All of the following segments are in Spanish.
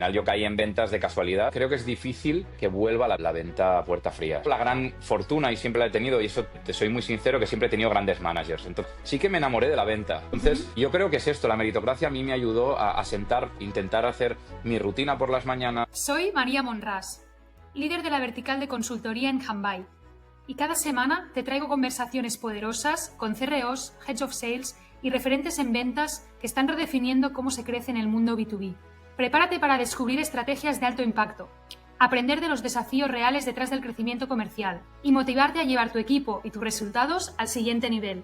Al final yo caí en ventas de casualidad. Creo que es difícil que vuelva la venta a puerta fría. La gran fortuna, y siempre la he tenido, y eso te soy muy sincero, que siempre he tenido grandes managers. Entonces, sí que me enamoré de la venta. Entonces, yo creo que es esto, la meritocracia a mí me ayudó a sentar, intentar hacer mi rutina por las mañanas. Soy María Monràs, líder de la vertical de consultoría en Hanbai. Y cada semana te traigo conversaciones poderosas con CROs, Heads of Sales y referentes en ventas que están redefiniendo cómo se crece en el mundo B2B. Prepárate para descubrir estrategias de alto impacto, aprender de los desafíos reales detrás del crecimiento comercial y motivarte a llevar tu equipo y tus resultados al siguiente nivel.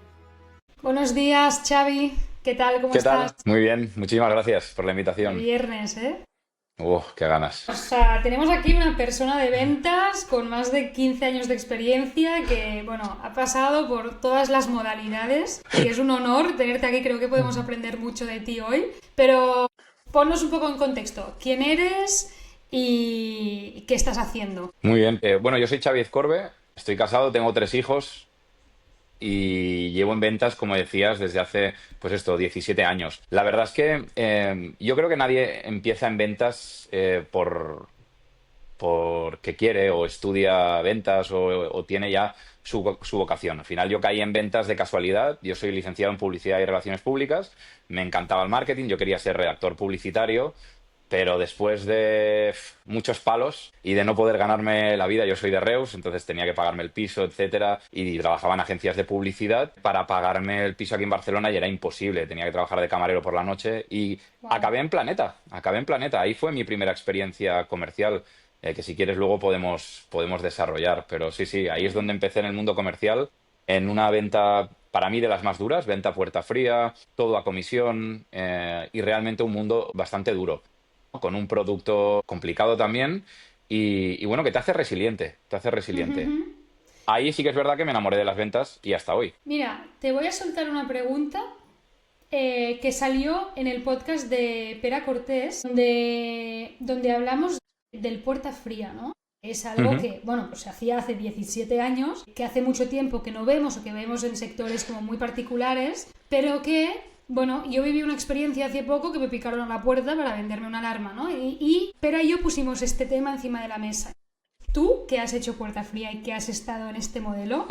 Buenos días, Xavi. ¿Qué tal? ¿Cómo estás? Muy bien, muchísimas gracias por la invitación. El viernes, ¿eh? Qué ganas. O sea, tenemos aquí una persona de ventas con más de 15 años de experiencia que, bueno, ha pasado por todas las modalidades y es un honor tenerte aquí. Creo que podemos aprender mucho de ti hoy, pero ponnos un poco en contexto. ¿Quién eres y qué estás haciendo? Muy bien. Bueno, yo soy Xavi Ezcorbe, estoy casado, tengo 3 hijos y llevo en ventas, como decías, desde hace, 17 años. La verdad es que yo creo que nadie empieza en ventas porque quiere o estudia ventas o tiene ya su vocación. Al final yo caí en ventas de casualidad. Yo soy licenciado en Publicidad y Relaciones Públicas. Me encantaba el marketing, yo quería ser redactor publicitario, pero después de muchos palos y de no poder ganarme la vida, yo soy de Reus, entonces tenía que pagarme el piso, etcétera, y trabajaba en agencias de publicidad para pagarme el piso aquí en Barcelona y era imposible, tenía que trabajar de camarero por la noche y acabé en Planeta, ahí fue mi primera experiencia comercial. Que si quieres luego podemos desarrollar, pero sí, ahí es donde empecé en el mundo comercial, en una venta para mí de las más duras, venta a puerta fría, todo a comisión y realmente un mundo bastante duro, ¿no? Con un producto complicado también y bueno, que te hace resiliente, Ahí sí que es verdad que me enamoré de las ventas y hasta hoy. Mira, te voy a soltar una pregunta que salió en el podcast de Pera Cortés, donde hablamos del puerta fría, ¿no? Es algo que, bueno, pues se hacía hace 17 años, que hace mucho tiempo que no vemos o que vemos en sectores como muy particulares, pero que, bueno, yo viví una experiencia hace poco que me picaron a la puerta para venderme una alarma, ¿no? Y Pera y yo pusimos este tema encima de la mesa. Tú, que has hecho puerta fría y que has estado en este modelo,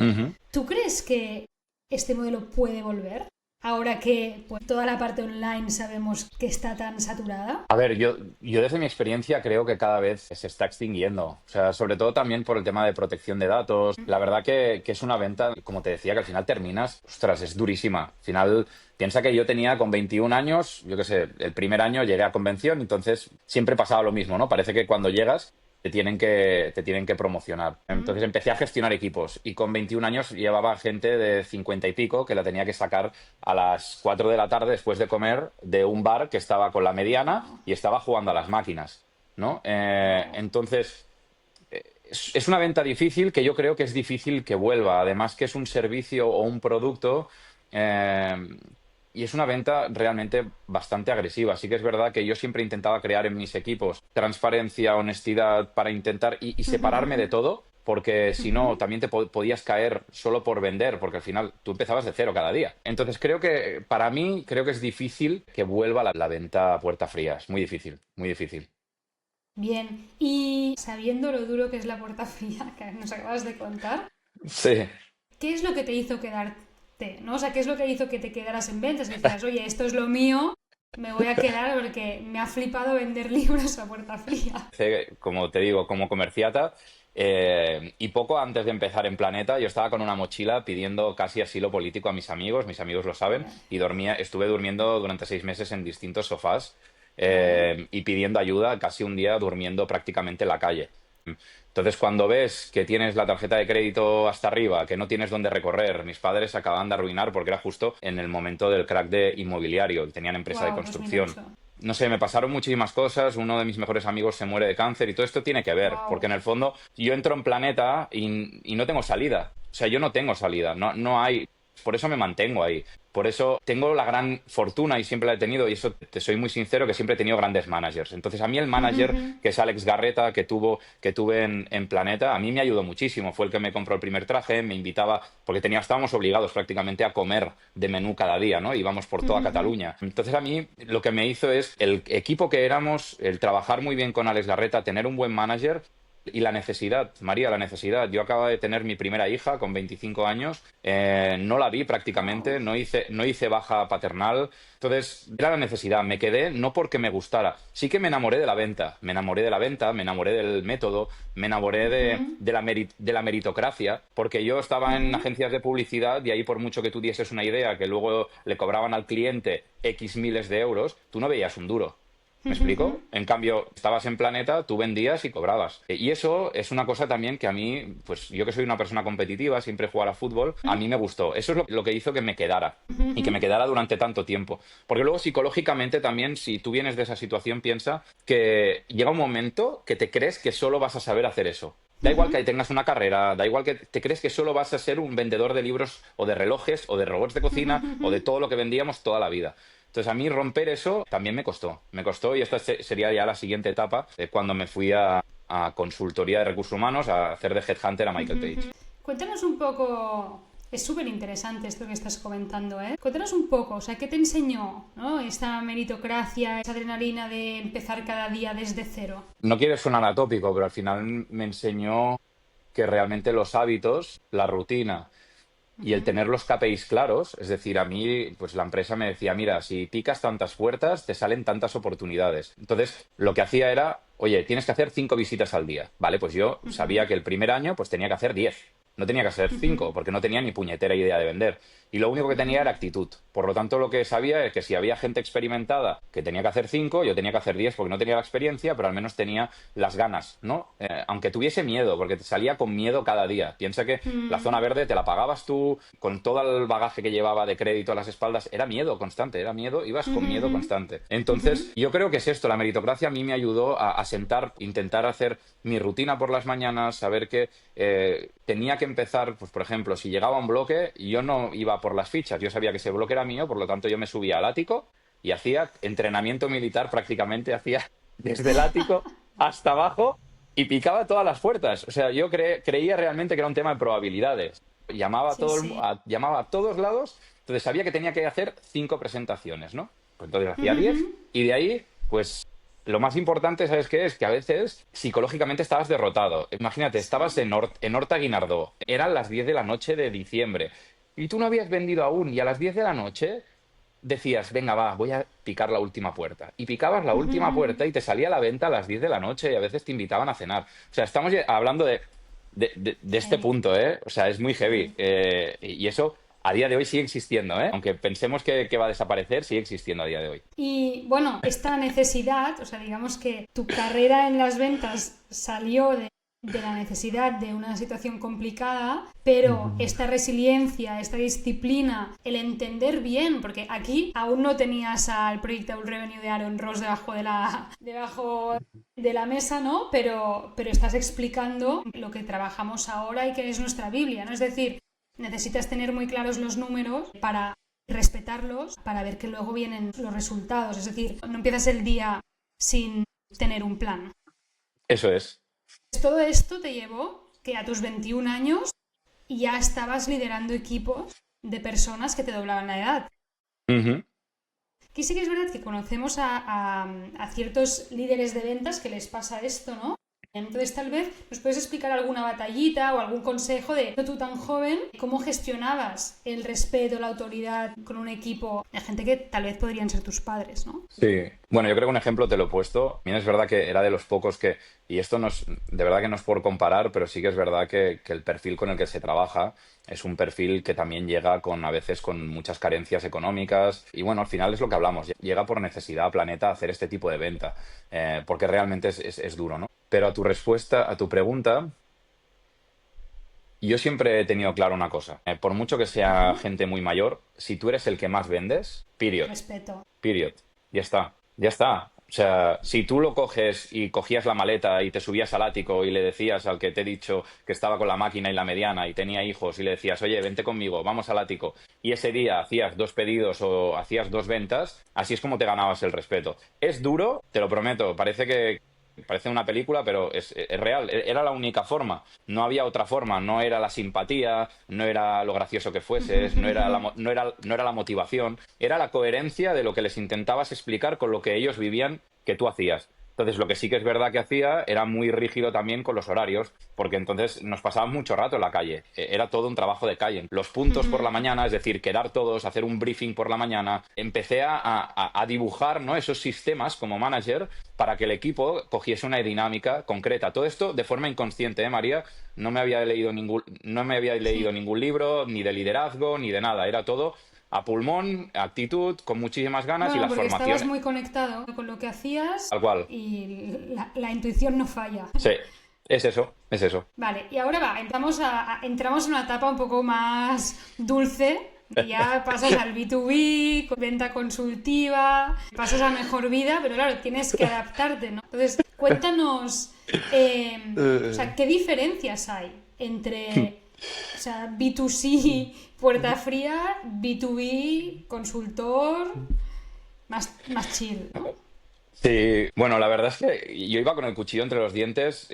¿tú crees que este modelo puede volver? Ahora que pues, toda la parte online sabemos que está tan saturada. A ver, yo desde mi experiencia creo que cada vez se está extinguiendo. O sea, sobre todo también por el tema de protección de datos. La verdad que es una venta, como te decía, que al final terminas, ostras, es durísima. Al final, piensa que yo tenía con 21 años, yo qué sé, el primer año llegué a convención, entonces siempre pasaba lo mismo, ¿no? Parece que cuando llegas te tienen que promocionar. Entonces empecé a gestionar equipos y con 21 años llevaba gente de 50 y pico que la tenía que sacar a las 4 de la tarde después de comer de un bar que estaba con la mediana y estaba jugando a las máquinas, ¿no? Entonces, es una venta difícil que yo creo que es difícil que vuelva. Además que es un servicio o un producto y es una venta realmente bastante agresiva. Así que es verdad que yo siempre intentaba crear en mis equipos transparencia, honestidad para intentar y separarme de todo, porque si no, también te podías caer solo por vender, porque al final tú empezabas de cero cada día. Entonces creo que, para mí, creo que es difícil que vuelva la venta a puerta fría. Es muy difícil, muy difícil. Bien, y sabiendo lo duro que es la puerta fría que nos acabas de contar, Sí. ¿qué es lo que te hizo quedarte? ¿No? O sea, ¿qué es lo que hizo que te quedaras en ventas? Que decías, oye, esto es lo mío, me voy a quedar porque me ha flipado vender libros a puerta fría. Como te digo, como comerciata, y poco antes de empezar en Planeta, yo estaba con una mochila pidiendo casi asilo político a mis amigos lo saben, y estuve durmiendo durante 6 meses en distintos sofás y pidiendo ayuda, casi un día durmiendo prácticamente en la calle. Entonces, cuando ves que tienes la tarjeta de crédito hasta arriba, que no tienes dónde recorrer, mis padres se acaban de arruinar porque era justo en el momento del crack de inmobiliario, tenían empresa de Wow, construcción. 2008. No sé, me pasaron muchísimas cosas, uno de mis mejores amigos se muere de cáncer y todo esto tiene que ver, porque Wow. en el fondo yo entro en Planeta y no tengo salida. O sea, yo no tengo salida, no hay. Por eso me mantengo ahí. Por eso tengo la gran fortuna, y siempre la he tenido, y eso te soy muy sincero, que siempre he tenido grandes managers. Entonces, a mí el manager, Ujú. que es Alex Garreta, que tuve en Planeta, a mí me ayudó muchísimo. Fue el que me compró el primer traje, me invitaba, porque estábamos obligados prácticamente a comer de menú cada día, ¿no? Íbamos por toda Ujú. Cataluña. Entonces, a mí lo que me hizo es el equipo que éramos, el trabajar muy bien con Alex Garreta, tener un buen manager. Y la necesidad, María, la necesidad. Yo acabo de tener mi primera hija con 25 años, no la vi prácticamente, Wow. no hice baja paternal. Entonces, era la necesidad. Me quedé no porque me gustara. Sí que me enamoré de la venta. Me enamoré de la venta, me enamoré del método, me enamoré Ujú. de la meritocracia, porque yo estaba en Ujú. agencias de publicidad y ahí, por mucho que tú dieses una idea que luego le cobraban al cliente X miles de euros, tú no veías un duro. ¿Me Ujú. explico? En cambio, estabas en Planeta, tú vendías y cobrabas. Y eso es una cosa también que a mí, pues yo que soy una persona competitiva, siempre jugar a fútbol, a mí me gustó. Eso es lo que hizo que me quedara. Y que Ujú. me quedara durante tanto tiempo. Porque luego psicológicamente también, si tú vienes de esa situación, piensa que llega un momento que te crees que solo vas a saber hacer eso. Da igual que Ujú. tengas una carrera, da igual que te crees que solo vas a ser un vendedor de libros o de relojes o de robots de Ujú. cocina o de Ujú. todo lo que vendíamos toda la vida. Entonces a mí romper eso también me costó y esta sería ya la siguiente etapa, cuando me fui a consultoría de recursos humanos a hacer de headhunter a Michael Ujú. Page. Cuéntanos un poco, es súper interesante esto que estás comentando, ¿eh? Cuéntanos un poco, o sea, ¿qué te enseñó, ¿no? Esta meritocracia, esa adrenalina de empezar cada día desde cero. No quiero sonar atópico, pero al final me enseñó que realmente los hábitos, la rutina y el Ujú. tener los KPIs claros, es decir, a mí, pues la empresa me decía, mira, si picas tantas puertas, te salen tantas oportunidades. Entonces, lo que hacía era, oye, tienes que hacer 5 visitas al día. Vale, pues yo Ujú. sabía que el primer año, pues tenía que hacer 10. No tenía que hacer Ujú. 5, porque no tenía ni puñetera idea de vender. Y lo único que tenía Ujú. era actitud. Por lo tanto, lo que sabía es que si había gente experimentada que tenía que hacer 5, yo tenía que hacer 10 porque no tenía la experiencia, pero al menos tenía las ganas, ¿no? Aunque tuviese miedo, porque te salía con miedo cada día. Piensa que la Mm. zona verde te la pagabas tú, con todo el bagaje que llevaba de crédito a las espaldas, era miedo constante, era miedo, ibas con miedo Ujú. constante. Ujú. Entonces, yo creo que es esto, la meritocracia a mí me ayudó a sentar, intentar hacer mi rutina por las mañanas, saber que tenía que empezar, pues por ejemplo, si llegaba un bloque, yo no iba por las fichas, yo sabía que ese bloque era mío, por lo tanto yo me subía al ático y hacía entrenamiento militar prácticamente, hacía desde el ático hasta abajo y picaba todas las puertas. O sea, yo creía realmente que era un tema de probabilidades. Llamaba a, Sí, todo sí. llamaba a todos lados, entonces sabía que tenía que hacer 5 presentaciones, ¿no? Pues entonces hacía Ujú. 10 y de ahí, pues lo más importante, ¿sabes qué es? Que a veces psicológicamente estabas derrotado. Imagínate, estabas Sí. en Horta Guinardó, eran las 10 de la noche de diciembre y tú no habías vendido aún y a las 10 de la noche decías, venga, va, voy a picar la última puerta. Y picabas la última Ujú. puerta y te salía a la venta a las 10 de la noche y a veces te invitaban a cenar. O sea, estamos hablando de este Sí, punto, ¿eh? O sea, es muy heavy. sí. Y eso a día de hoy sigue existiendo, ¿eh? Aunque pensemos que va a desaparecer, sigue existiendo a día de hoy. Y bueno, esta necesidad, o sea, digamos que tu carrera en las ventas salió de la necesidad de una situación complicada, pero esta resiliencia, esta disciplina, el entender bien, porque aquí aún no tenías al Predictable Revenue de Aaron Ross debajo de la mesa, ¿no? Pero estás explicando lo que trabajamos ahora y que es nuestra Biblia, ¿no? Es decir, necesitas tener muy claros los números para respetarlos, para ver que luego vienen los resultados. Es decir, no empiezas el día sin tener un plan. Eso es. Todo esto te llevó que a tus 21 años ya estabas liderando equipos de personas que te doblaban la edad. Ujú. Aquí sí que es verdad que conocemos a ciertos líderes de ventas que les pasa esto, ¿no? Entonces tal vez nos puedes explicar alguna batallita o algún consejo de tú tan joven, cómo gestionabas el respeto, la autoridad con un equipo de gente que tal vez podrían ser tus padres, ¿no? Sí, bueno, yo creo que un ejemplo te lo he puesto. Bien, es verdad que era de los pocos y esto no es, de verdad que no es por comparar, pero sí que es verdad que el perfil con el que se trabaja es un perfil que también llega a veces con muchas carencias económicas. Y bueno, al final es lo que hablamos, llega por necesidad a Planeta a hacer este tipo de venta, porque realmente es duro, ¿no? Pero a tu respuesta, a tu pregunta, yo siempre he tenido claro una cosa. Por mucho que sea Ujú. gente muy mayor, si tú eres el que más vendes, period. Respeto. Period. Ya está. Ya está. O sea, si tú lo coges y cogías la maleta y te subías al ático y le decías al que te he dicho que estaba con la máquina y la mediana y tenía hijos y le decías, oye, vente conmigo, vamos al ático, y ese día hacías 2 pedidos o hacías 2 ventas, así es como te ganabas el respeto. Es duro, te lo prometo, parece una película, pero es real. Era la única forma. No había otra forma. No era la simpatía, no era lo gracioso que fueses, no era la motivación. Era la coherencia de lo que les intentabas explicar con lo que ellos vivían que tú hacías. Entonces, lo que sí que es verdad que hacía era muy rígido también con los horarios, porque entonces nos pasábamos mucho rato en la calle. Era todo un trabajo de calle. Los puntos por la mañana, es decir, quedar todos, hacer un briefing por la mañana. Empecé a dibujar, ¿no?, esos sistemas como manager para que el equipo cogiese una dinámica concreta. Todo esto de forma inconsciente, ¿eh, María? No me había leído Sí. ningún libro, ni de liderazgo, ni de nada. Era todo a pulmón, actitud, con muchísimas ganas y Bueno, las porque estabas formaciones. muy conectado con lo que hacías Tal cual. y la intuición no falla. Sí, es eso, es eso. Vale, y ahora va, entramos en una etapa un poco más dulce. Ya pasas al B2B, venta consultiva, pasas a mejor vida, pero claro, tienes que adaptarte, ¿no? Entonces, cuéntanos, o sea, ¿qué diferencias hay entre, o sea, B2C, puerta fría, B2B, consultor, más chill, ¿no? Sí, bueno, la verdad es que yo iba con el cuchillo entre los dientes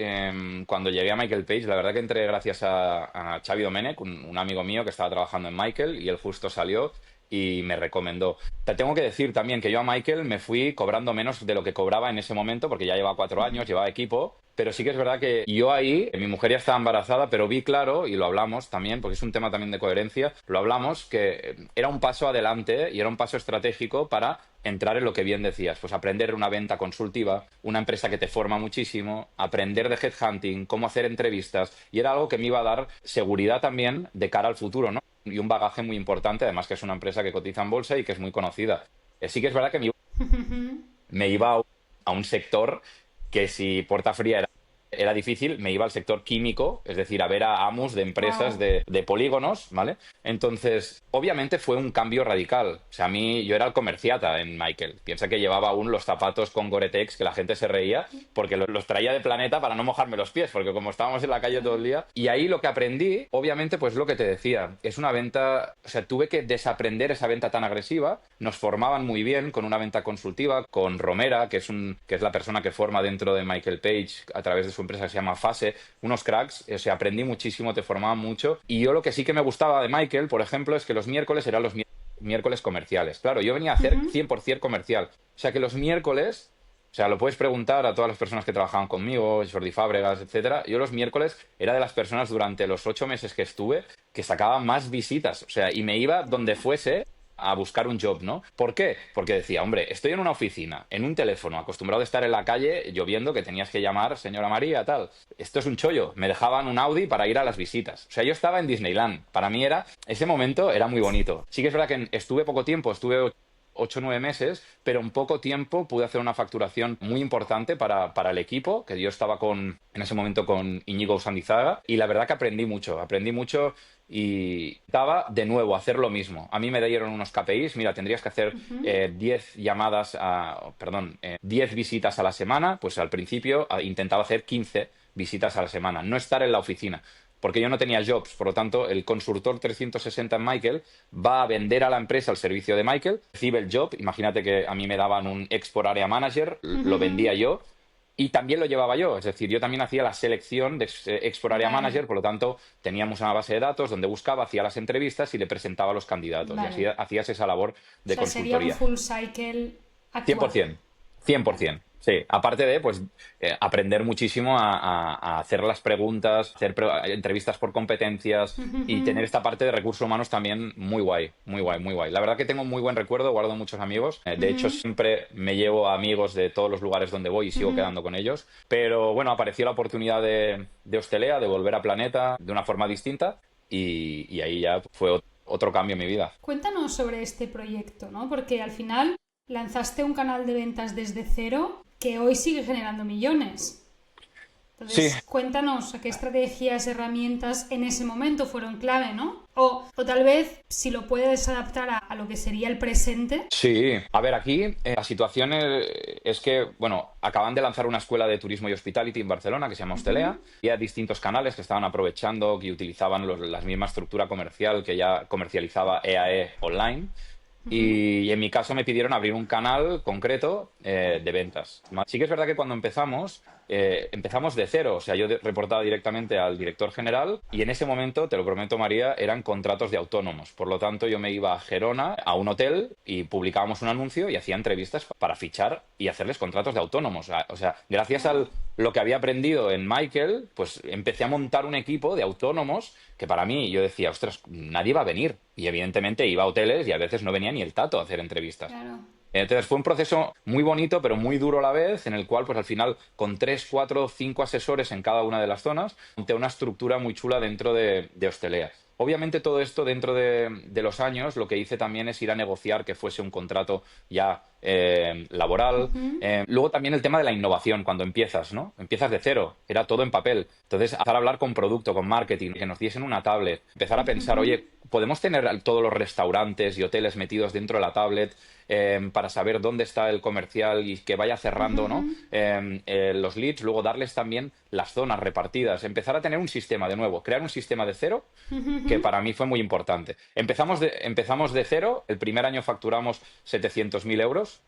cuando llegué a Michael Page. La verdad que entré gracias a Xavi Domènech, un amigo mío que estaba trabajando en Michael, y él justo salió y me recomendó. Te tengo que decir también que yo a Michael me fui cobrando menos de lo que cobraba en ese momento, porque ya llevaba 4 años, llevaba equipo. Pero sí que es verdad que yo ahí, mi mujer ya estaba embarazada, pero vi claro, y lo hablamos también, porque es un tema también de coherencia, lo hablamos, que era un paso adelante y era un paso estratégico para entrar en lo que bien decías, pues aprender una venta consultiva, una empresa que te forma muchísimo, aprender de headhunting, cómo hacer entrevistas, y era algo que me iba a dar seguridad también de cara al futuro, ¿no? Y un bagaje muy importante, además que es una empresa que cotiza en bolsa y que es muy conocida. Sí que es verdad que me iba a un sector que si puerta fría era difícil, me iba al sector químico, es decir, a ver a amos de empresas Wow. de polígonos, ¿vale? Entonces, obviamente fue un cambio radical. O sea, yo era el comerciata en Michael. Piensa que llevaba aún los zapatos con Gore-Tex, que la gente se reía, porque los traía de Planeta para no mojarme los pies, porque como estábamos en la calle todo el día. Y ahí lo que aprendí, obviamente, pues lo que te decía, es una venta, o sea, tuve que desaprender esa venta tan agresiva. Nos formaban muy bien con una venta consultiva, con Romera, que es la persona que forma dentro de Michael Page a través de su empresa que se llama Fase, unos cracks, o sea, aprendí muchísimo, te formaban mucho. Y yo lo que sí que me gustaba de Michael, por ejemplo, es que los miércoles eran los miércoles comerciales. Claro, yo venía a hacer 100% comercial. O sea, que los miércoles, o sea, lo puedes preguntar a todas las personas que trabajaban conmigo, Jordi Fábregas, etcétera. Yo los miércoles era de las personas durante los 8 meses que estuve que sacaba más visitas. O sea, y me iba donde fuese a buscar un job, ¿no? ¿Por qué? Porque decía, hombre, estoy en una oficina, en un teléfono, acostumbrado a estar en la calle lloviendo, que tenías que llamar, señora María, tal. Esto es un chollo. Me dejaban un Audi para ir a las visitas. O sea, yo estaba en Disneyland. Para mí ese momento era muy bonito. Sí que es verdad que estuve poco tiempo, estuve 8 o 9 meses, pero en poco tiempo pude hacer una facturación muy importante para el equipo, que yo estaba en ese momento con Íñigo Sandizaga, y la verdad que aprendí mucho y estaba de nuevo a hacer lo mismo. A mí me dieron unos KPIs, mira, tendrías que hacer 10 llamadas, perdón, 10 visitas a la semana, pues al principio intentaba hacer 15 visitas a la semana, no estar en la oficina porque yo no tenía jobs. Por lo tanto, el consultor 360 en Michael va a vender a la empresa el servicio de Michael, recibe el job. Imagínate que a mí me daban un Export Area Manager, lo vendía yo y también lo llevaba yo. Es decir, yo también hacía la selección de Export Area Vale, Manager, por lo tanto, teníamos una base de datos donde buscaba, hacía las entrevistas y le presentaba a los candidatos. Y así vale. hacías esa labor O de sea, sería un consultoría. full cycle cien por actual. ciento, cien por Vale. 100%. Sí, aparte de pues aprender muchísimo a hacer las preguntas, hacer entrevistas por competencias y tener esta parte de recursos humanos también muy guay, muy guay, muy guay. La verdad que tengo muy buen recuerdo, guardo muchos amigos. De hecho, siempre me llevo a amigos de todos los lugares donde voy y sigo quedando con ellos. Pero bueno, apareció la oportunidad de Hostelea, de volver a Planeta de una forma distinta y ahí ya fue otro cambio en mi vida. Cuéntanos sobre este proyecto, ¿no? Porque al final lanzaste un canal de ventas desde cero que hoy sigue generando millones. Sí, Entonces, cuéntanos a qué estrategias, herramientas en ese momento fueron clave, ¿no? O tal vez si lo puedes adaptar a lo que sería el presente. Sí, a ver, aquí la situación es que, bueno, acaban de lanzar una escuela de turismo y hospitality en Barcelona que se llama Hostelea. Había distintos canales que estaban aprovechando, que utilizaban la misma estructura comercial que ya comercializaba EAE online. Y en mi caso me pidieron abrir un canal concreto de ventas. Sí que es verdad que cuando empezamos de cero. O sea, yo reportaba directamente al director general y en ese momento, te lo prometo María, eran contratos de autónomos. Por lo tanto, yo me iba a Gerona, a un hotel, y publicábamos un anuncio y hacía entrevistas para fichar y hacerles contratos de autónomos. O sea, gracias a lo que había aprendido en Michael, pues empecé a montar un equipo de autónomos que para mí yo decía, ostras, nadie va a venir. Y evidentemente iba a hoteles y a veces no venía ni el tato a hacer entrevistas. Claro. Entonces fue un proceso muy bonito, pero muy duro a la vez, en el cual, pues al final, con 3, 4, 5 asesores en cada una de las zonas, monté una estructura muy chula dentro de Hostelea. Obviamente todo esto dentro de los años, lo que hice también es ir a negociar que fuese un contrato ya laboral. Luego también el tema de la innovación, cuando empiezas, ¿no? Empiezas de cero, era todo en papel. Entonces, empezar a hablar con producto, con marketing, que nos diesen una tablet, empezar a pensar, oye, ¿podemos tener todos los restaurantes y hoteles metidos dentro de la tablet para saber dónde está el comercial y que vaya cerrando, ¿no? Los leads? Luego darles también las zonas repartidas, empezar a tener un sistema de nuevo, crear un sistema de cero, que para mí fue muy importante. Empezamos de cero, el primer año facturamos 700.000 euros,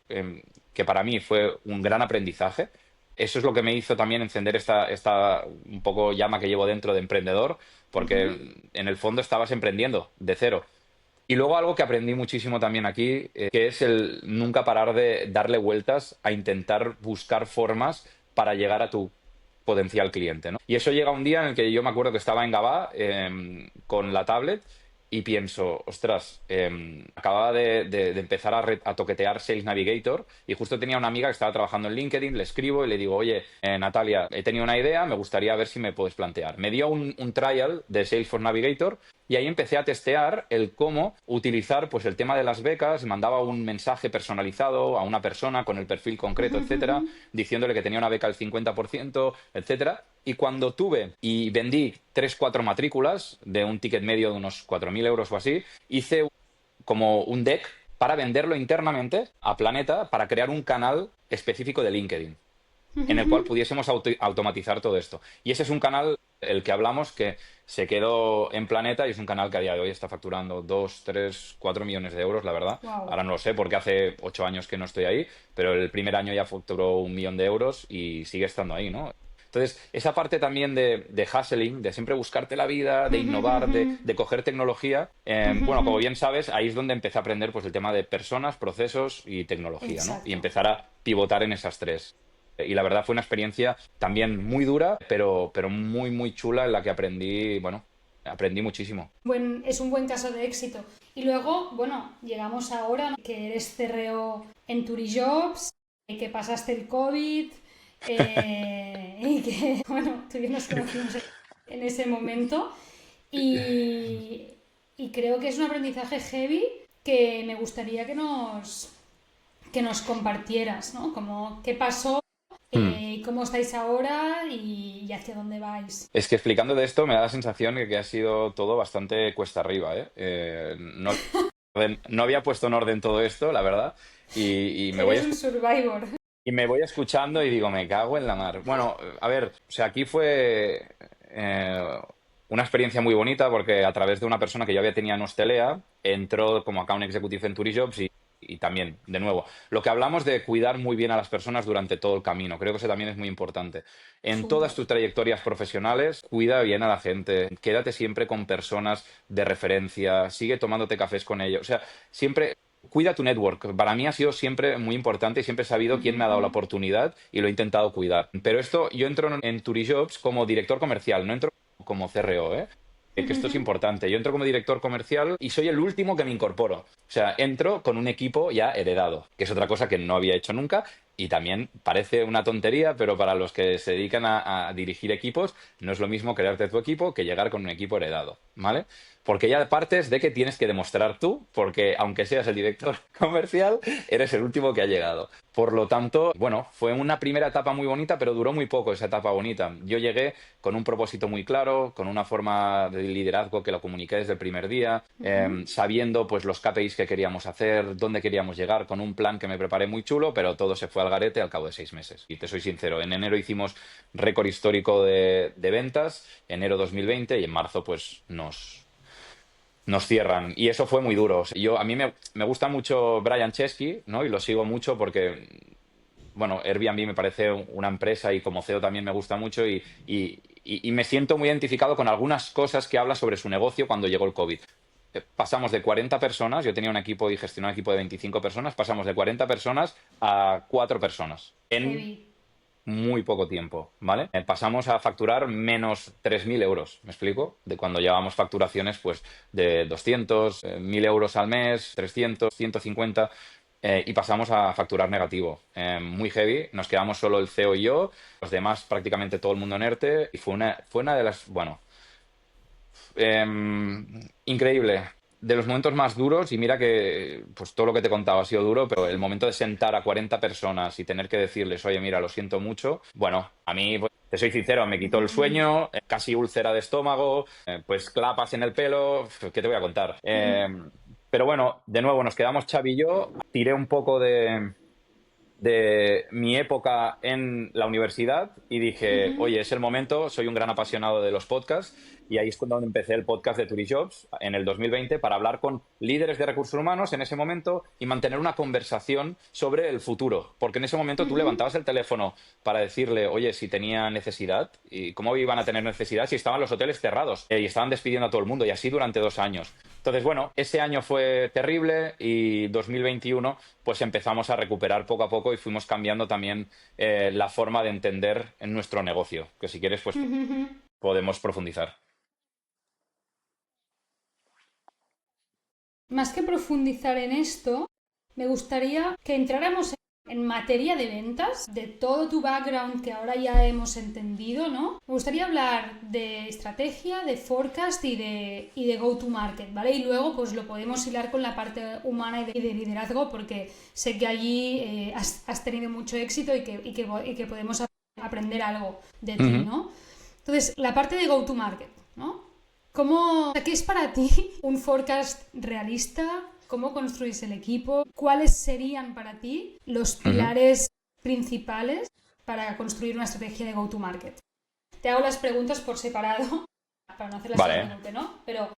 que para mí fue un gran aprendizaje. Eso es lo que me hizo también encender esta un poco llama que llevo dentro de emprendedor, porque en el fondo estabas emprendiendo de cero. Y luego algo que aprendí muchísimo también aquí, que es el nunca parar de darle vueltas a intentar buscar formas para llegar a tu potencial cliente, ¿no? Y eso llega un día en el que yo me acuerdo que estaba en Gabá con la tablet y pienso, ostras, acababa de empezar a toquetear Sales Navigator y justo tenía una amiga que estaba trabajando en LinkedIn, le escribo y le digo, oye, Natalia, he tenido una idea, me gustaría ver si me puedes plantear. Me dio un trial de Salesforce Navigator y ahí empecé a testear el cómo utilizar pues el tema de las becas, mandaba un mensaje personalizado a una persona con el perfil concreto, etcétera, diciéndole que tenía una beca al 50%, etcétera. Y cuando tuve y vendí 3, 4 matrículas de un ticket medio de unos 4.000 euros o así, hice como un deck para venderlo internamente a Planeta para crear un canal específico de LinkedIn en el cual pudiésemos automatizar todo esto. Y ese es un canal, el que hablamos, que se quedó en Planeta y es un canal que a día de hoy está facturando 2, 3, 4 millones de euros, la verdad. Wow. Ahora no lo sé porque hace 8 años que no estoy ahí, pero el primer año ya facturó 1 millón de euros y sigue estando ahí, ¿no? Entonces, esa parte también de hustling, de siempre buscarte la vida, de innovar, de coger tecnología, bueno, como bien sabes, ahí es donde empecé a aprender pues el tema de personas, procesos y tecnología, ¿no? Exacto. Y empezar a pivotar en esas tres. Y la verdad fue una experiencia también muy dura, pero muy, muy chula en la que aprendí, bueno, aprendí muchísimo. Es un buen caso de éxito. Y luego, bueno, llegamos ahora, ¿no? Que eres CRO en Turijobs, que pasaste el COVID, y que, bueno, tú y yo nos conocimos en ese momento. Y creo que es un aprendizaje heavy que me gustaría que nos compartieras, ¿no? Como qué pasó, cómo estáis ahora y hacia dónde vais. Es que explicando de esto me da la sensación de que ha sido todo bastante cuesta arriba, ¿eh? No había puesto en orden todo esto, la verdad, y me voy Eres un survivor. y me voy escuchando y digo, me cago en la mar. Bueno, a ver, o sea, aquí fue una experiencia muy bonita porque a través de una persona que yo había tenido en Hostelea, entró como account executive en Turijobs y también, de nuevo, lo que hablamos de cuidar muy bien a las personas durante todo el camino. Creo que eso también es muy importante. En Súper. todas tus trayectorias profesionales, cuida bien a la gente, quédate siempre con personas de referencia, sigue tomándote cafés con ellos. O sea, siempre cuida tu network. Para mí ha sido siempre muy importante y siempre he sabido quién me ha dado la oportunidad y lo he intentado cuidar. Pero esto, yo entro en Turijobs como director comercial, no entro como CRO, ¿eh? Que esto es importante. Yo entro como director comercial y soy el último que me incorporo. O sea, entro con un equipo ya heredado, que es otra cosa que no había hecho nunca. Y también parece una tontería, pero para los que se dedican a dirigir equipos, no es lo mismo crearte tu equipo que llegar con un equipo heredado, ¿vale? Porque ya partes de que tienes que demostrar tú, porque aunque seas el director comercial, eres el último que ha llegado. Por lo tanto, bueno, fue una primera etapa muy bonita, pero duró muy poco esa etapa bonita. Yo llegué con un propósito muy claro, con una forma de liderazgo que lo comuniqué desde el primer día, sabiendo pues los KPIs que queríamos hacer, dónde queríamos llegar, con un plan que me preparé muy chulo, pero todo se fue al garete al cabo de 6 meses. Y te soy sincero, en enero hicimos récord histórico de ventas, enero 2020, y en marzo pues nos cierran. Y eso fue muy duro. A mí me gusta mucho Brian Chesky, ¿no? Y lo sigo mucho porque, bueno, Airbnb me parece una empresa y como CEO también me gusta mucho y me siento muy identificado con algunas cosas que habla sobre su negocio cuando llegó el COVID. Pasamos de 40 personas, yo tenía un equipo y gestionaba un equipo de 25 personas, pasamos de 40 personas a 4 personas en Heavy. muy poco tiempo, ¿vale? Pasamos a facturar menos 3.000 euros, ¿me explico? De cuando llevábamos facturaciones, pues, de 200, 1.000 euros al mes, 300, 150, y pasamos a facturar negativo. Muy heavy, nos quedamos solo el CEO y yo, los demás prácticamente todo el mundo en ERTE, y fue una de las, bueno, increíble. De los momentos más duros, y mira que pues todo lo que te he contado ha sido duro, pero el momento de sentar a 40 personas y tener que decirles, oye, mira, lo siento mucho, bueno, a mí, pues, te soy sincero, me quitó el sueño, casi úlcera de estómago, pues clapas en el pelo, ¿qué te voy a contar? Pero bueno, de nuevo, nos quedamos Xavi y yo, tiré un poco de mi época en la universidad y dije, oye, es el momento, soy un gran apasionado de los podcasts y ahí es cuando empecé el podcast de Turijobs en el 2020 para hablar con líderes de recursos humanos en ese momento y mantener una conversación sobre el futuro. Porque en ese momento tú levantabas el teléfono para decirle, oye, si tenía necesidad y cómo iban a tener necesidad si estaban los hoteles cerrados y estaban despidiendo a todo el mundo y así durante 2 años. Entonces, bueno, ese año fue terrible y 2021 pues empezamos a recuperar poco a poco y fuimos cambiando también la forma de entender en nuestro negocio, que si quieres pues podemos profundizar. Más que profundizar en esto, me gustaría que entráramos en materia de ventas, de todo tu background que ahora ya hemos entendido, ¿no? Me gustaría hablar de estrategia, de forecast y de go-to-market, ¿vale? Y luego pues lo podemos hilar con la parte humana y de liderazgo porque sé que allí has tenido mucho éxito y que podemos aprender algo de ti, Ujú. ¿no? Entonces, la parte de go-to-market, ¿no? ¿Qué es para ti un forecast realista? ¿Cómo construís el equipo? ¿Cuáles serían para ti los Ujú. pilares principales para construir una estrategia de go-to-market? Te hago las preguntas por separado para no hacerlas en un Vale, minuto, ¿no? Pero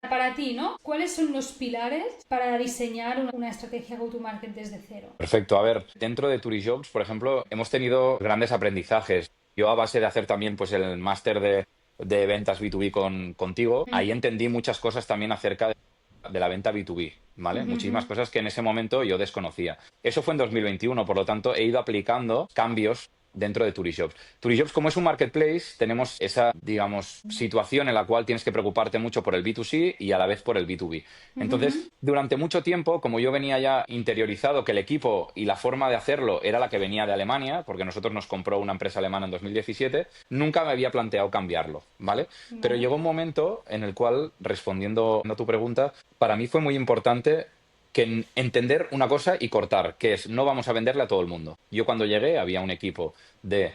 para ti, ¿no? ¿Cuáles son los pilares para diseñar una estrategia go-to-market desde cero? perfecto. A ver, dentro de Turijobs, por ejemplo, hemos tenido grandes aprendizajes. Yo a base de hacer también pues el máster de ventas B2B contigo, ahí entendí muchas cosas también acerca de la venta B2B, ¿vale? Muchísimas cosas que en ese momento yo desconocía. Eso fue en 2021, por lo tanto he ido aplicando cambios dentro de Turijobs. Turijobs, como es un marketplace, tenemos esa, digamos, situación en la cual tienes que preocuparte mucho por el B2C y a la vez por el B2B. Entonces, durante mucho tiempo, como yo venía ya interiorizado que el equipo y la forma de hacerlo era la que venía de Alemania, porque nosotros nos compró una empresa alemana en 2017, nunca me había planteado cambiarlo, ¿vale? Pero ¿Vale? llegó un momento en el cual, respondiendo a tu pregunta, para mí fue muy importante que entender una cosa y cortar, que es no vamos a venderle a todo el mundo. Yo cuando llegué había un equipo de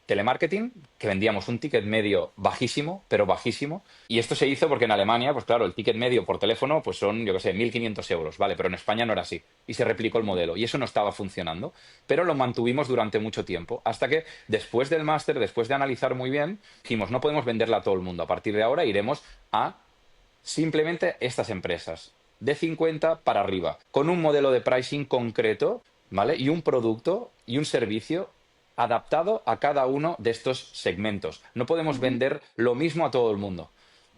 telemarketing que vendíamos un ticket medio bajísimo, pero bajísimo. Y esto se hizo porque en Alemania, pues claro, el ticket medio por teléfono pues son, yo qué sé, 1.500 euros, ¿vale? Pero en España no era así. Y se replicó el modelo. Y eso no estaba funcionando. Pero lo mantuvimos durante mucho tiempo. Hasta que después del máster, después de analizar muy bien, dijimos, no podemos venderla a todo el mundo. A partir de ahora iremos a simplemente estas empresas, de 50 para arriba, con un modelo de pricing concreto, ¿vale? Y un producto y un servicio adaptado a cada uno de estos segmentos. No podemos vender lo mismo a todo el mundo,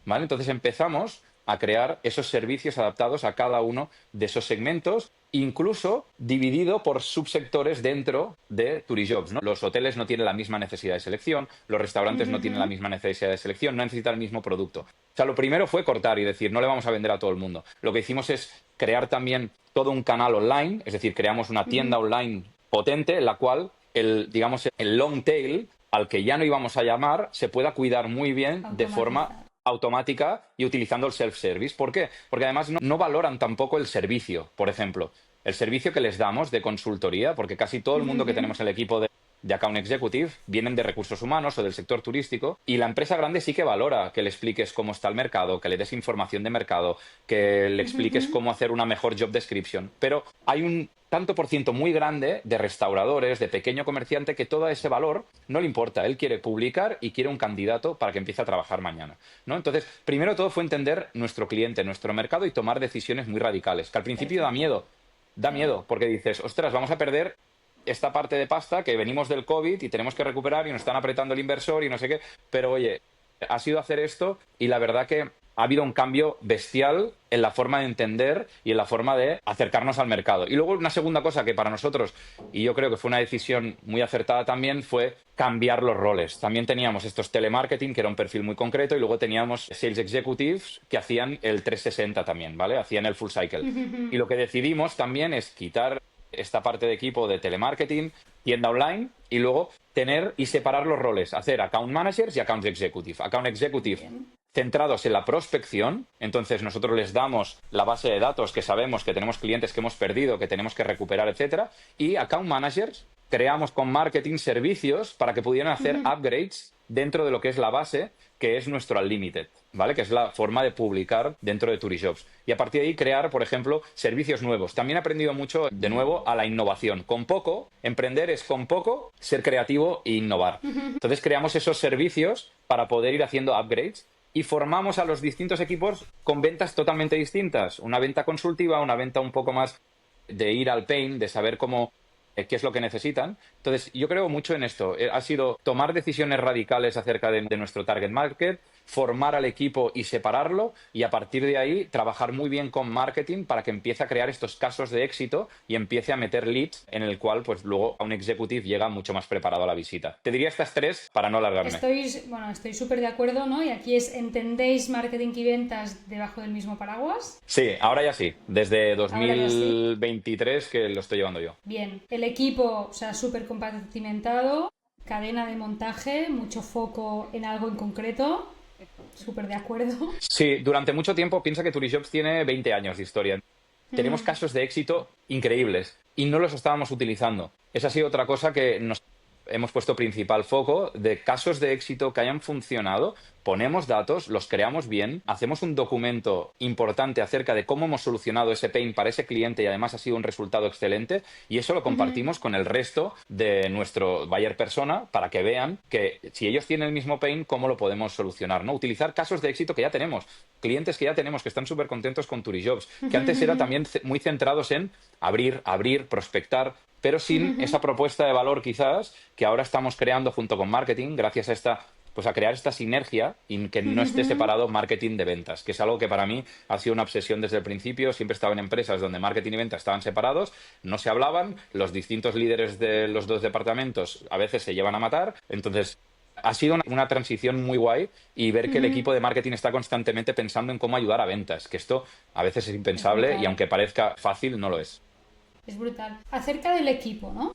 ¿vale? Entonces empezamos a crear esos servicios adaptados a cada uno de esos segmentos, incluso dividido por subsectores dentro de Turijobs, ¿no? Los hoteles no tienen la misma necesidad de selección, los restaurantes no tienen la misma necesidad de selección, no necesitan el mismo producto. O sea, lo primero fue cortar y decir, no le vamos a vender a todo el mundo. Lo que hicimos es crear también todo un canal online, es decir, creamos una tienda online potente en la cual digamos, el long tail, al que ya no íbamos a llamar, se pueda cuidar muy bien de forma automática y utilizando el self-service. ¿Por qué? Porque además no valoran tampoco el servicio, por ejemplo. El servicio que les damos de consultoría, porque casi todo el mundo que tenemos en el equipo de Account Executive vienen de recursos humanos o del sector turístico, y la empresa grande sí que valora que le expliques cómo está el mercado, que le des información de mercado, que le expliques cómo hacer una mejor job description. Pero hay un tanto por ciento muy grande de restauradores, de pequeño comerciante, que todo ese valor no le importa. Él quiere publicar y quiere un candidato para que empiece a trabajar mañana, ¿no? Entonces, primero todo fue entender nuestro cliente, nuestro mercado y tomar decisiones muy radicales, que al principio da miedo. Da miedo, porque dices, ostras, vamos a perder esta parte de pasta que venimos del COVID y tenemos que recuperar y nos están apretando el inversor y no sé qué. Pero oye, ha sido hacer esto y la verdad que ha habido un cambio bestial en la forma de entender y en la forma de acercarnos al mercado. Y luego una segunda cosa que para nosotros, y yo creo que fue una decisión muy acertada también, fue cambiar los roles. También teníamos estos telemarketing, que era un perfil muy concreto, y luego teníamos sales executives que hacían el 360 también, ¿vale? Hacían el full cycle. Y lo que decidimos también es quitar esta parte de equipo de telemarketing, tienda online, y luego tener y separar los roles, hacer account managers y account executive. Account executive centrados en la prospección, entonces nosotros les damos la base de datos que sabemos que tenemos clientes que hemos perdido, que tenemos que recuperar, etcétera, y account managers creamos con marketing servicios para que pudieran hacer upgrades dentro de lo que es la base, que es nuestro Unlimited, ¿vale? Que es la forma de publicar dentro de Turijobs. Y a partir de ahí crear, por ejemplo, servicios nuevos. También he aprendido mucho, de nuevo, a la innovación. Con poco, emprender es con poco, ser creativo e innovar. Entonces creamos esos servicios para poder ir haciendo upgrades y formamos a los distintos equipos con ventas totalmente distintas. Una venta consultiva, una venta un poco más de ir al pain, de saber qué es lo que necesitan. Entonces, yo creo mucho en esto. Ha sido tomar decisiones radicales acerca de nuestro target market, formar al equipo y separarlo, y a partir de ahí trabajar muy bien con marketing para que empiece a crear estos casos de éxito y empiece a meter leads en el cual pues luego a un executive llega mucho más preparado a la visita. Te diría estas tres para no alargarme. Estoy súper de acuerdo, ¿no? Y aquí ¿entendéis marketing y ventas debajo del mismo paraguas? Sí, ahora ya sí. Desde 2023 que lo estoy llevando yo. Bien. El equipo, o sea, súper compartimentado, cadena de montaje, mucho foco en algo en concreto. Súper de acuerdo. Sí, durante mucho tiempo piensa que Turijobs tiene 20 años de historia. Tenemos casos de éxito increíbles y no los estábamos utilizando. Esa ha sido otra cosa que nos hemos puesto principal foco, de casos de éxito que hayan funcionado. Ponemos datos, los creamos bien, hacemos un documento importante acerca de cómo hemos solucionado ese pain para ese cliente y además ha sido un resultado excelente, y eso lo compartimos con el resto de nuestro buyer persona para que vean que si ellos tienen el mismo pain, cómo lo podemos solucionar, ¿no? Utilizar casos de éxito que ya tenemos, clientes que ya tenemos, que están súper contentos con Turijobs, que antes era también muy centrados en abrir, prospectar, pero sin esa propuesta de valor quizás que ahora estamos creando junto con marketing, gracias a crear esta sinergia y que no esté separado marketing de ventas, que es algo que para mí ha sido una obsesión desde el principio. Siempre estaba en empresas donde marketing y ventas estaban separados, no se hablaban, los distintos líderes de los dos departamentos a veces se llevan a matar. Entonces ha sido una transición muy guay, y ver que el equipo de marketing está constantemente pensando en cómo ayudar a ventas, que esto a veces es impensable y aunque parezca fácil, no lo es. Es brutal. Acerca del equipo, ¿no?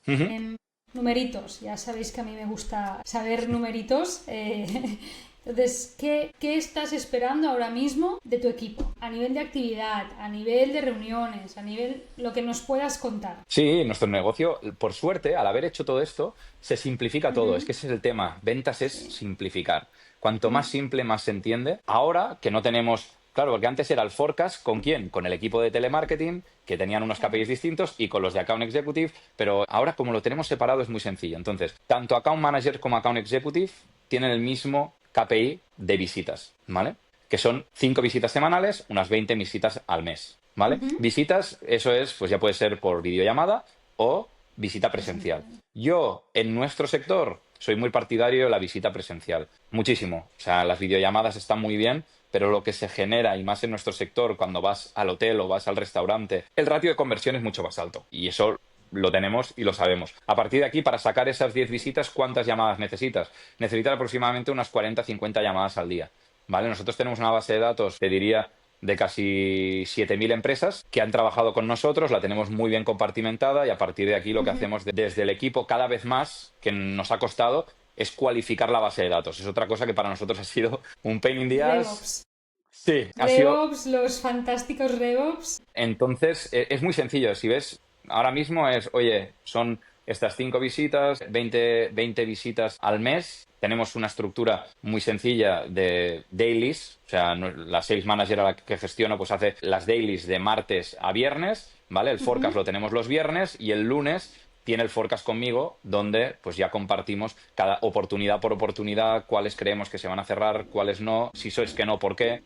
En numeritos, ya sabéis que a mí me gusta saber numeritos. Entonces, ¿qué estás esperando ahora mismo de tu equipo? A nivel de actividad, a nivel de reuniones, a nivel lo que nos puedas contar. Sí, nuestro negocio, por suerte, al haber hecho todo esto, se simplifica todo. Es que ese es el tema. Ventas es simplificar. Cuanto más simple, más se entiende. Ahora que no tenemos... Claro, porque antes era el forecast, ¿con quién? Con el equipo de telemarketing, que tenían unos KPIs distintos, y con los de Account Executive, pero ahora como lo tenemos separado es muy sencillo. Entonces, tanto Account Manager como Account Executive tienen el mismo KPI de visitas, ¿vale? Que son 5 visitas semanales, unas 20 visitas al mes, ¿vale? Visitas, eso es, pues ya puede ser por videollamada o visita presencial. Yo, en nuestro sector, soy muy partidario de la visita presencial, muchísimo. O sea, las videollamadas están muy bien, pero lo que se genera, y más en nuestro sector, cuando vas al hotel o vas al restaurante, el ratio de conversión es mucho más alto. Y eso lo tenemos y lo sabemos. A partir de aquí, para sacar esas 10 visitas, ¿cuántas llamadas necesitas? Necesitas aproximadamente unas 40-50 llamadas al día, ¿vale? Nosotros tenemos una base de datos, te diría, de casi 7.000 empresas que han trabajado con nosotros, la tenemos muy bien compartimentada y a partir de aquí lo que hacemos desde el equipo cada vez más, que nos ha costado, es cualificar la base de datos. Es otra cosa que para nosotros ha sido un pain in the ass. RevOps. Sí, ha sido... RevOps, los fantásticos RevOps. Entonces, es muy sencillo. Si ves, ahora mismo es, oye, son estas 5 visitas, 20 visitas al mes. Tenemos una estructura muy sencilla de dailies, o sea, la sales manager a la que gestiono pues hace las dailies de martes a viernes, ¿vale? El forecast lo tenemos los viernes y el lunes tiene el forecast conmigo, donde pues ya compartimos cada oportunidad por oportunidad, cuáles creemos que se van a cerrar, cuáles no, si sois que no, por qué.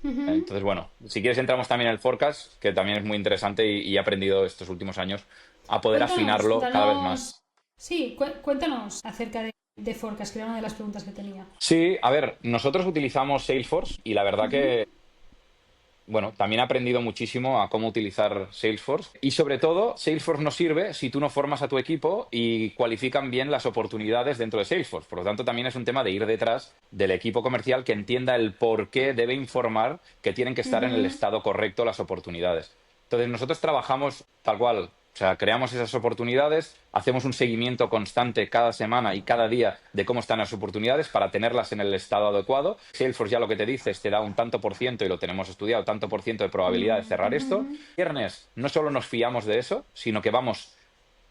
Entonces, bueno, si quieres entramos también en el forecast, que también es muy interesante y he aprendido estos últimos años a poder afinarlo cada vez más. Sí, cuéntanos acerca de Forecast, que era una de las preguntas que tenía. Sí, a ver, nosotros utilizamos Salesforce y la verdad que, bueno, también he aprendido muchísimo a cómo utilizar Salesforce y sobre todo Salesforce no sirve si tú no formas a tu equipo y cualifican bien las oportunidades dentro de Salesforce. Por lo tanto, también es un tema de ir detrás del equipo comercial que entienda el por qué debe informar que tienen que estar en el estado correcto las oportunidades. Entonces, nosotros trabajamos tal cual. O sea, creamos esas oportunidades, hacemos un seguimiento constante cada semana y cada día de cómo están las oportunidades para tenerlas en el estado adecuado. Salesforce ya lo que te dice es te da un tanto por ciento, y lo tenemos estudiado, tanto por ciento de probabilidad de cerrar esto. Viernes no solo nos fiamos de eso, sino que vamos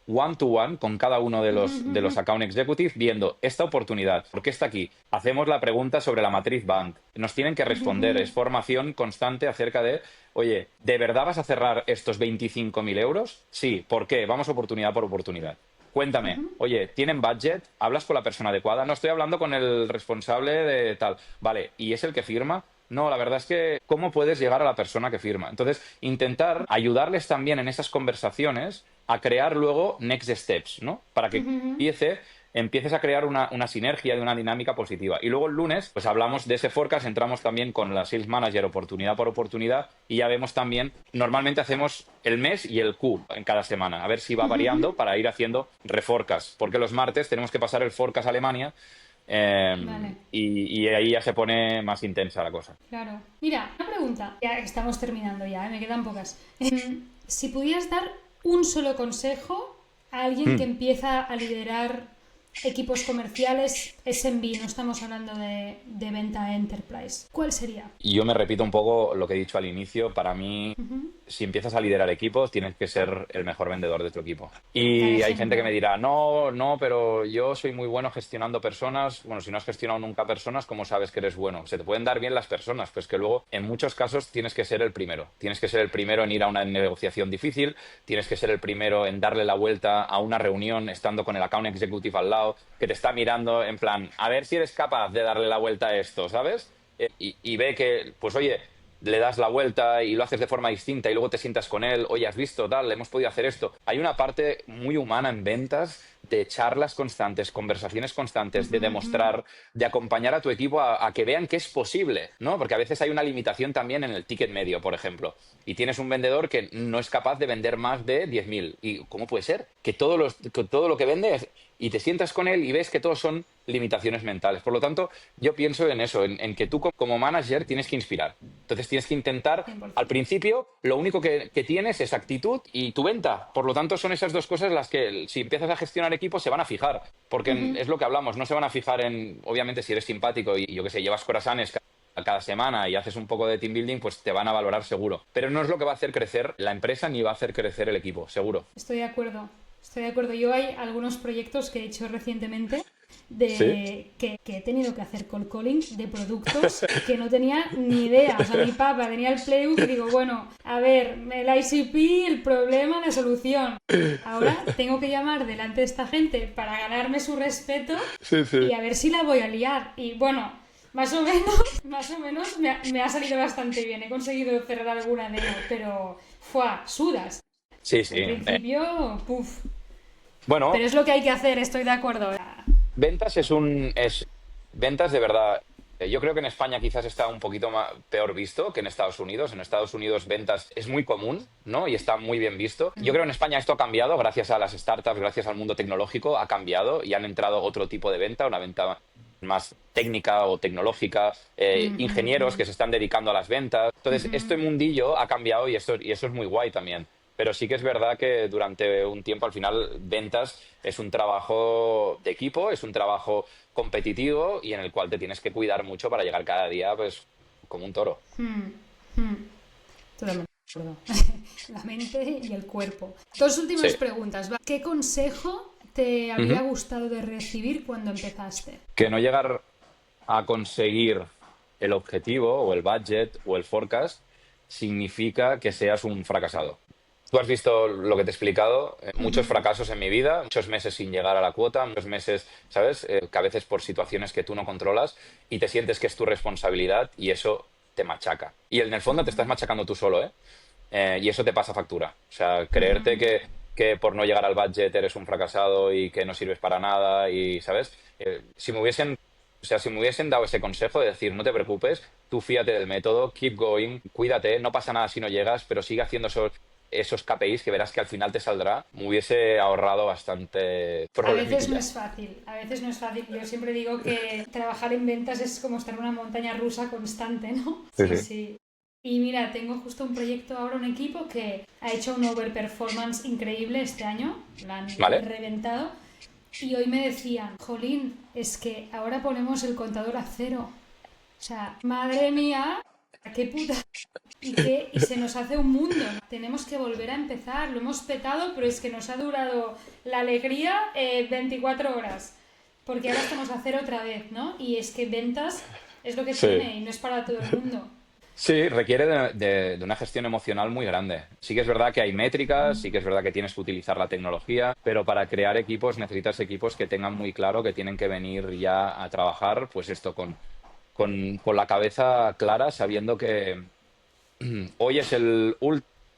one to one con cada uno de los account executives viendo esta oportunidad. ¿Por qué está aquí? Hacemos la pregunta sobre la matriz Band. Nos tienen que responder. Es formación constante acerca de, oye, ¿de verdad vas a cerrar estos 25.000 euros? Sí. ¿Por qué? Vamos oportunidad por oportunidad. Cuéntame, oye, ¿tienen budget? ¿Hablas con la persona adecuada? No estoy hablando con el responsable de tal. Vale, ¿y es el que firma? No, la verdad es que ¿cómo puedes llegar a la persona que firma? Entonces, intentar ayudarles también en esas conversaciones a crear luego next steps, ¿no? Para que empieces a crear una sinergia de una dinámica positiva. Y luego el lunes, pues hablamos de ese forecast, entramos también con la Sales Manager oportunidad por oportunidad y ya vemos también, normalmente hacemos el mes y el Q en cada semana, a ver si va variando para ir haciendo reforecast, porque los martes tenemos que pasar el forecast a Alemania. Vale. Y ahí ya se pone más intensa la cosa. Claro. Mira, una pregunta. Ya estamos terminando ya, me quedan pocas. Si pudieras dar un solo consejo a alguien que empieza a liderar equipos comerciales SMB, no estamos hablando de venta enterprise, ¿cuál sería? Y yo me repito un poco lo que he dicho al inicio. Para mí, si empiezas a liderar equipos, tienes que ser el mejor vendedor de tu equipo. Y hay gente que me dirá, no, pero yo soy muy bueno gestionando personas. Bueno, si no has gestionado nunca personas, ¿cómo sabes que eres bueno? Se te pueden dar bien las personas, pues que luego, en muchos casos, tienes que ser el primero. Tienes que ser el primero en ir a una negociación difícil, tienes que ser el primero en darle la vuelta a una reunión estando con el account executive al lado, que te está mirando en plan, a ver si eres capaz de darle la vuelta a esto, ¿sabes? Y ve que, pues oye, le das la vuelta y lo haces de forma distinta y luego te sientas con él, oye, has visto, tal, hemos podido hacer esto. Hay una parte muy humana en ventas de charlas constantes, conversaciones constantes, de demostrar, de acompañar a tu equipo a que vean que es posible, ¿no? Porque a veces hay una limitación también en el ticket medio, por ejemplo, y tienes un vendedor que no es capaz de vender más de 10.000. ¿Y cómo puede ser? Que todo lo que vende y te sientas con él y ves que todos son limitaciones mentales. Por lo tanto, yo pienso en eso, en que tú como manager tienes que inspirar. Entonces tienes que intentar, 100%. al principio, lo único que tienes es actitud y tu venta. Por lo tanto, son esas dos cosas las que, si empiezas a gestionar equipos, se van a fijar. Porque es lo que hablamos, no se van a fijar en, obviamente, si eres simpático y yo qué sé, llevas corazones cada semana y haces un poco de team building, pues te van a valorar seguro. Pero no es lo que va a hacer crecer la empresa ni va a hacer crecer el equipo, seguro. Estoy de acuerdo. Yo hay algunos proyectos que he hecho recientemente que he tenido que hacer cold calling de productos que no tenía ni idea. O sea, mi papá tenía el playbook y digo, bueno, a ver, el ICP, el problema, la solución. Ahora tengo que llamar delante de esta gente para ganarme su respeto y a ver si la voy a liar. Y bueno, más o menos me ha salido bastante bien. He conseguido cerrar alguna de ellas, pero sudas. Sí. Al principio, Bueno, pero es lo que hay que hacer, estoy de acuerdo. ventas ventas de verdad. Yo creo que en España quizás está un poquito peor visto que en Estados Unidos. En Estados Unidos ventas es muy común, ¿no? Y está muy bien visto. Yo creo que en España esto ha cambiado gracias a las startups, gracias al mundo tecnológico, ha cambiado y han entrado otro tipo de venta, una venta más técnica o tecnológica, ingenieros que se están dedicando a las ventas. Entonces, este mundillo ha cambiado y eso es muy guay también. Pero sí que es verdad que durante un tiempo, al final, ventas es un trabajo de equipo, es un trabajo competitivo y en el cual te tienes que cuidar mucho para llegar cada día, pues, como un toro. Totalmente de acuerdo. La mente y el cuerpo. Dos últimas Sí. preguntas. ¿Va? ¿Qué consejo te habría gustado de recibir cuando empezaste? Que no llegar a conseguir el objetivo o el budget o el forecast significa que seas un fracasado. Tú has visto lo que te he explicado, muchos fracasos en mi vida, muchos meses sin llegar a la cuota, muchos meses, ¿sabes? Que a veces por situaciones que tú no controlas y te sientes que es tu responsabilidad y eso te machaca. Y en el fondo te estás machacando tú solo, ¿eh? Y eso te pasa factura. O sea, creerte que por no llegar al budget eres un fracasado y que no sirves para nada y, ¿sabes? Si me hubiesen dado ese consejo de decir, no te preocupes, tú fíate del método, keep going, cuídate, no pasa nada si no llegas, pero sigue haciendo esos KPIs que verás que al final te saldrá, me hubiese ahorrado bastante A veces no problemilla. es fácil, a veces no es fácil. Yo siempre digo que trabajar en ventas es como estar en una montaña rusa constante, ¿no? Sí, Sí, sí. sí. Y mira, tengo justo un proyecto ahora, un equipo que ha hecho un overperformance increíble este año, la han ¿Vale? reventado. Y hoy me decían, Jolín, es que ahora ponemos el contador a cero. O sea, madre mía, qué puta. Y se nos hace un mundo. Tenemos que volver a empezar. Lo hemos petado, pero es que nos ha durado la alegría 24 horas. Porque ahora estamos a cero otra vez, ¿no? Y es que ventas es lo que Sí. tiene y no es para todo el mundo. Sí, requiere de una gestión emocional muy grande. Sí que es verdad que hay métricas, sí que es verdad que tienes que utilizar la tecnología, pero para crear equipos necesitas equipos que tengan muy claro que tienen que venir ya a trabajar, pues esto, con la cabeza clara, sabiendo que hoy es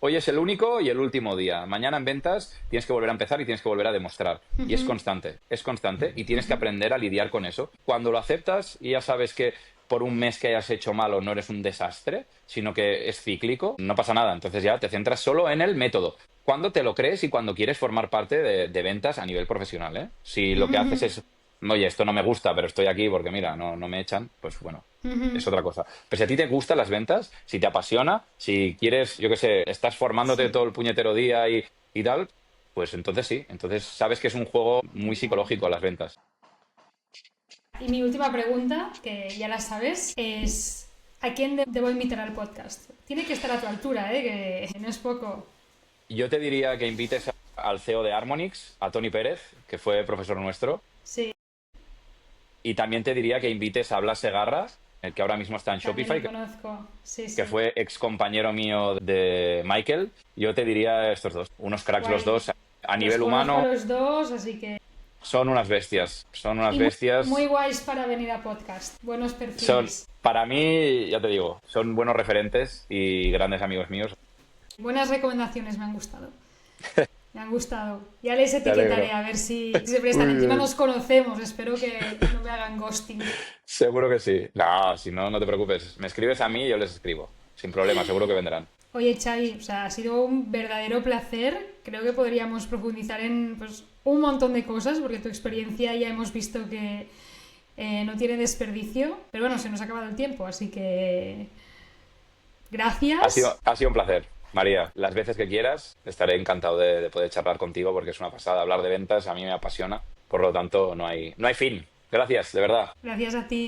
hoy es el único y el último día. Mañana en ventas tienes que volver a empezar y tienes que volver a demostrar. Y es constante y tienes que aprender a lidiar con eso. Cuando lo aceptas y ya sabes que por un mes que hayas hecho malo no eres un desastre, sino que es cíclico, no pasa nada. Entonces ya te centras solo en el método. Cuando te lo crees y cuando quieres formar parte de ventas a nivel profesional, ¿eh? Si lo que haces es, oye, esto no me gusta, pero estoy aquí porque mira, no me echan, pues bueno, es otra cosa. Pero si a ti te gustan las ventas, si te apasiona, si quieres, yo qué sé, estás formándote Sí. todo el puñetero día y tal, pues entonces sí. Entonces sabes que es un juego muy psicológico las ventas. Y mi última pregunta, que ya la sabes, es ¿a quién debo invitar al podcast? Tiene que estar a tu altura, ¿eh? Que no es poco. Yo te diría que invites al CEO de Harmonix, a Tony Pérez, que fue profesor nuestro, Sí, y también te diría que invites a Blas Segarra, el que ahora mismo está en también Shopify, lo conozco. Sí, que sí. fue ex compañero mío de Michael. Yo te diría estos dos, unos cracks los Guay. dos. A Los nivel conozco a humano, los dos, así que... son unas bestias. Son unas Y muy, muy bestias. guays para venir a podcast. Buenos Son, perfiles. para mí, ya te digo, son buenos referentes y grandes amigos míos. Buenas recomendaciones me han gustado. Me han gustado. Ya les Me etiquetaré alegro. a ver si se prestan. Muy Encima bien. nos conocemos. Espero que no me hagan ghosting. Seguro que sí. No, si no, no te preocupes. Me escribes a mí y yo les escribo. Sin problema, seguro que vendrán. Oye, Xavi, o sea, ha sido un verdadero placer. Creo que podríamos profundizar en pues, un montón de cosas, porque tu experiencia ya hemos visto que no tiene desperdicio. Pero bueno, se nos ha acabado el tiempo, así que gracias. Ha sido un placer. María, las veces que quieras, estaré encantado de poder charlar contigo porque es una pasada. Hablar de ventas a mí me apasiona. Por lo tanto, no hay fin. Gracias, de verdad. Gracias a ti.